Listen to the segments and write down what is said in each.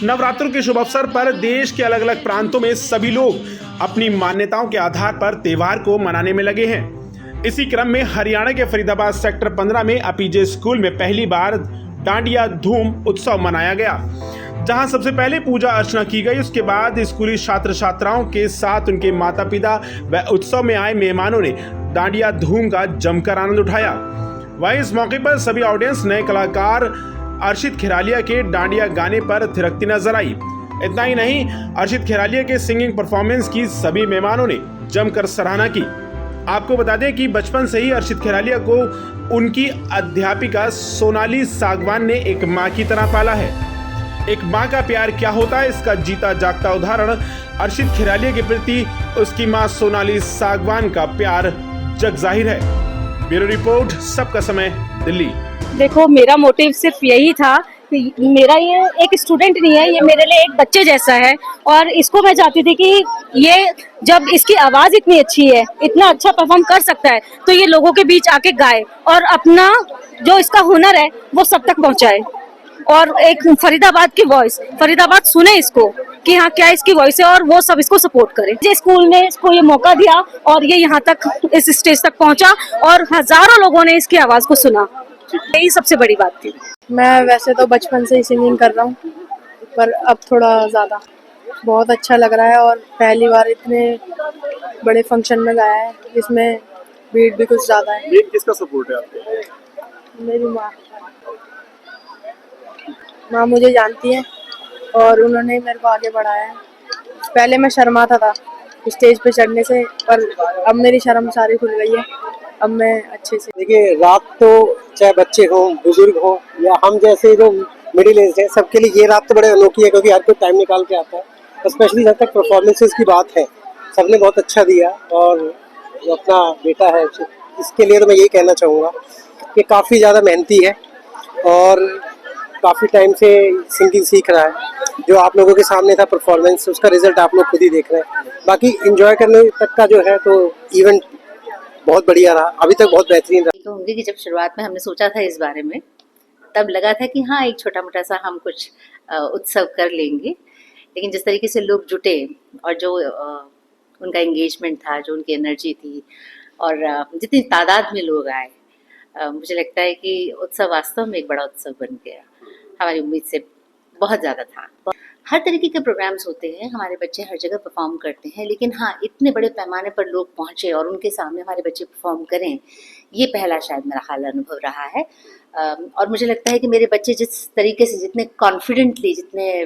नवरात्रों के शुभ अवसर पर देश के अलग अलग प्रांतों में सभी लोग अपनी मान्यताओं के आधार पर त्योहार को मनाने में लगे हैं। इसी क्रम में हरियाणा के फरीदाबाद सेक्टर 15 में अपीजे स्कूल में पहली बार डांडिया धूम उत्सव मनाया गया, जहां सबसे पहले पूजा अर्चना की गई। उसके बाद स्कूली छात्र छात्राओं के साथ उनके माता पिता व उत्सव में आए मेहमानों ने डांडिया धूम का जमकर आनंद उठाया। वहीं इस मौके पर सभी ऑडियंस नए कलाकार अर्शित खेरालिया के डांडिया गाने पर थिरकती नजर आई। इतना ही नहीं, अर्शित खेरालिया के सिंगिंग परफॉर्मेंस की सभी मेहमानों ने जमकर सराहना की। आपको बता दें कि बचपन से ही अर्शित खेरालिया को उनकी अध्यापिका सोनाली सागवान ने एक मां की तरह पाला है। एक मां का प्यार क्या होता है, इसका जीता जागता उदाहरण अर्शित खेरालिया के प्रति उसकी मां सोनाली सागवान का प्यार जग जाहिर है। ब्यूरो रिपोर्ट, सबका समय, दिल्ली। देखो, मेरा मोटिव सिर्फ यही था कि मेरा ये एक स्टूडेंट नहीं है, ये मेरे लिए एक बच्चे जैसा है। और इसको मैं चाहती थी कि ये जब इसकी आवाज इतनी अच्छी है, इतना अच्छा परफॉर्म कर सकता है, तो ये लोगों के बीच आके गाए और अपना जो इसका हुनर है वो सब तक पहुंचाए। और एक फरीदाबाद की वॉइस, फरीदाबाद सुने इसको कि हाँ क्या इसकी वॉइस है, और वो सब इसको सपोर्ट करे। जो स्कूल ने इसको ये मौका दिया और ये यहाँ तक इस स्टेज तक पहुंचा और हजारों लोगों ने इसकी आवाज को सुना, यही सबसे बड़ी बात थी। मैं वैसे तो बचपन से ही सिंगिंग कर रहा हूँ, पर अब थोड़ा ज़्यादा बहुत अच्छा लग रहा है। और पहली बार इतने बड़े फंक्शन में गाया है, इसमें भीड़ भी कुछ ज़्यादा है। मेन किसका सपोर्ट है आपको? मेरी माँ मुझे जानती है और उन्होंने मेरे को आगे बढ़ाया है। पहले मैं शर्माता था स्टेज पे चढ़ने से, पर अब मेरी शर्म सारी खुल गई है। अब मैं अच्छे से, देखिए, रात तो चाहे बच्चे हों, बुजुर्ग हों या हम जैसे जो मिडिल एज हैं, सबके लिए ये रात तो बड़े अनोखी है, क्योंकि हर कोई टाइम निकाल के आता है। स्पेशली जब तक परफॉर्मेंसेस की बात है, सबने बहुत अच्छा दिया। और जो अपना बेटा है, इसके लिए तो मैं यही कहना चाहूँगा कि काफ़ी ज़्यादा मेहनती है और काफ़ी टाइम से सिंगिंग सीख रहा है। जो आप लोगों के सामने था परफॉर्मेंस, उसका रिजल्ट आप लोग खुद ही देख रहे हैं। बाकी एंजॉय करने तक का जो है, तो इवेंट बहुत बढ़िया रहा, अभी तक बहुत बेहतरीन रहा। तो होंगे कि जब शुरुआत में हमने सोचा था इस बारे में, तब लगा था कि हाँ एक छोटा मोटा सा हम कुछ उत्सव कर लेंगे। लेकिन जिस तरीके से लोग जुटे और जो उनका एंगेजमेंट था, जो उनकी एनर्जी थी और जितनी तादाद में लोग आए, मुझे लगता है कि उत्सव वास्तव में एक बड़ा उत्सव बन गया। हमारी उम्मीद से बहुत ज़्यादा था। हर तरीके के प्रोग्राम्स होते हैं, हमारे बच्चे हर जगह परफॉर्म करते हैं, लेकिन हाँ इतने बड़े पैमाने पर लोग पहुँचे और उनके सामने हमारे बच्चे परफॉर्म करें, ये पहला शायद मेरा हाल अनुभव रहा है। और मुझे लगता है कि मेरे बच्चे जिस तरीके से, जितने कॉन्फिडेंटली, जितने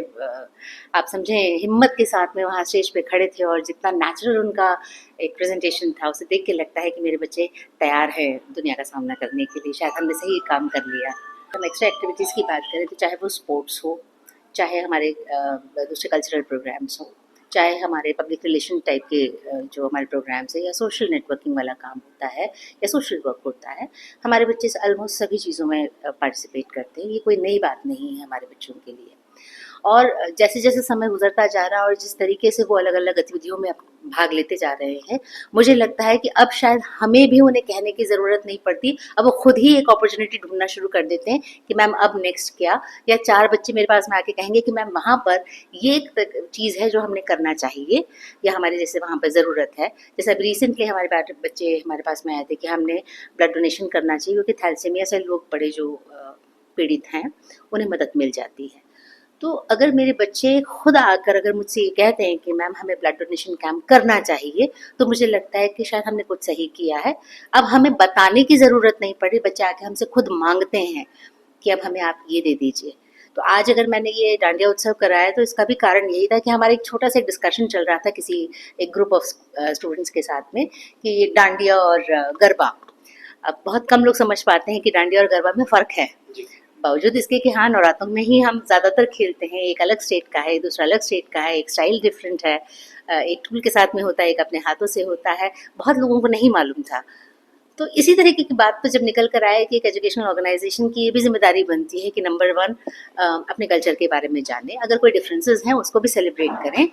आप समझें हिम्मत के साथ में वहाँ स्टेज पे खड़े थे और जितना नेचुरल उनका एक प्रेजेंटेशन था, उसे देख के लगता है कि मेरे बच्चे तैयार हैं दुनिया का सामना करने के लिए। शायद हमने सही काम कर लिया। हम एक्स्ट्रा एक्टिविटीज़ की बात करें तो चाहे वो स्पोर्ट्स हो, चाहे हमारे दूसरे कल्चरल प्रोग्राम्स हो, चाहे हमारे पब्लिक रिलेशन टाइप के जो हमारे प्रोग्राम्स है, या सोशल नेटवर्किंग वाला काम होता है, या सोशल वर्क होता है, हमारे बच्चे ऑलमोस्ट सभी चीज़ों में पार्टिसिपेट करते हैं। ये कोई नई बात नहीं है हमारे बच्चों के लिए। और जैसे जैसे समय गुजरता जा रहा है और जिस तरीके से वो अलग अलग गतिविधियों में भाग लेते जा रहे हैं, मुझे लगता है कि अब शायद हमें भी उन्हें कहने की ज़रूरत नहीं पड़ती। अब वो खुद ही एक अपॉर्चुनिटी ढूंढना शुरू कर देते हैं कि मैम अब नेक्स्ट क्या, या 4 बच्चे मेरे पास में आके कहेंगे कि मैम वहाँ पर ये एक चीज़ है जो हमने करना चाहिए, या हमारे जैसे वहाँ पर ज़रूरत है। जैसे अभी रिसेंटली हमारे बच्चे हमारे पास में आए थे कि हमने ब्लड डोनेशन करना चाहिए, क्योंकि थैलेसीमिया से लोग बड़े जो पीड़ित हैं उन्हें मदद मिल जाती है। तो अगर मेरे बच्चे खुद आकर अगर मुझसे ये कहते हैं कि मैम हमें ब्लड डोनेशन कैंप करना चाहिए, तो मुझे लगता है कि शायद हमने कुछ सही किया है। अब हमें बताने की ज़रूरत नहीं पड़ी, बच्चे आके हमसे खुद मांगते हैं कि अब हमें आप ये दे दीजिए। तो आज अगर मैंने ये डांडिया उत्सव कराया, तो इसका भी कारण यही था कि हमारा एक छोटा सा डिस्कशन चल रहा था किसी एक ग्रुप ऑफ स्टूडेंट्स के साथ में, कि ये डांडिया और गरबा, अब बहुत कम लोग समझ पाते हैं कि डांडिया और गरबा में फ़र्क है। बावजूद इसके कि हाँ नवरात्रों में ही हम ज़्यादातर खेलते हैं, एक अलग स्टेट का है, दूसरा अलग स्टेट का है, एक स्टाइल डिफरेंट है, एक टूल के साथ में होता है, एक अपने हाथों से होता है, बहुत लोगों को नहीं मालूम था। तो इसी तरीके की बात तो जब निकल कर आया कि एक एजुकेशनल ऑर्गेनाइजेशन की ये भी जिम्मेदारी बनती है कि नंबर 1 अपने कल्चर के बारे में जाने, अगर कोई डिफरेंसेस हैं उसको भी सेलिब्रेट करें,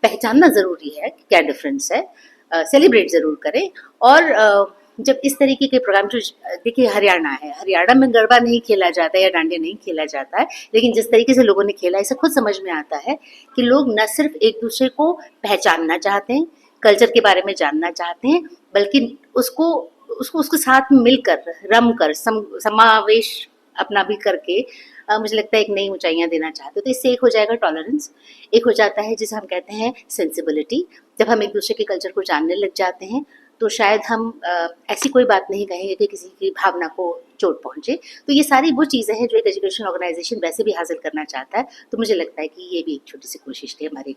पहचानना ज़रूरी है कि क्या डिफरेंस है, सेलिब्रेट ज़रूर करें। और जब इस तरीके के प्रोग्राम जो देखिए हरियाणा है, हरियाणा में गरबा नहीं खेला जाता है या डांडिया नहीं खेला जाता है, लेकिन जिस तरीके से लोगों ने खेला इसे खुद समझ में आता है कि लोग न सिर्फ एक दूसरे को पहचानना चाहते हैं, कल्चर के बारे में जानना चाहते हैं, बल्कि उसको उसको उसके साथ मिलकर रम कर समावेश अपना भी करके मुझे लगता है एक नई ऊंचाइयां देना चाहते हो। तो इससे एक हो जाएगा टॉलरेंस, एक हो जाता है जिसे हम कहते हैं सेंसिबिलिटी। जब हम एक दूसरे के कल्चर को जानने लग जाते हैं तो शायद हम ऐसी कोई बात नहीं कहेंगे कि किसी की भावना को चोट पहुंचे। तो ये सारी वो चीज़ें हैं जो एक एजुकेशन ऑर्गेनाइजेशन वैसे भी हासिल करना चाहता है। तो मुझे लगता है कि ये भी एक छोटी सी कोशिश थी हमारी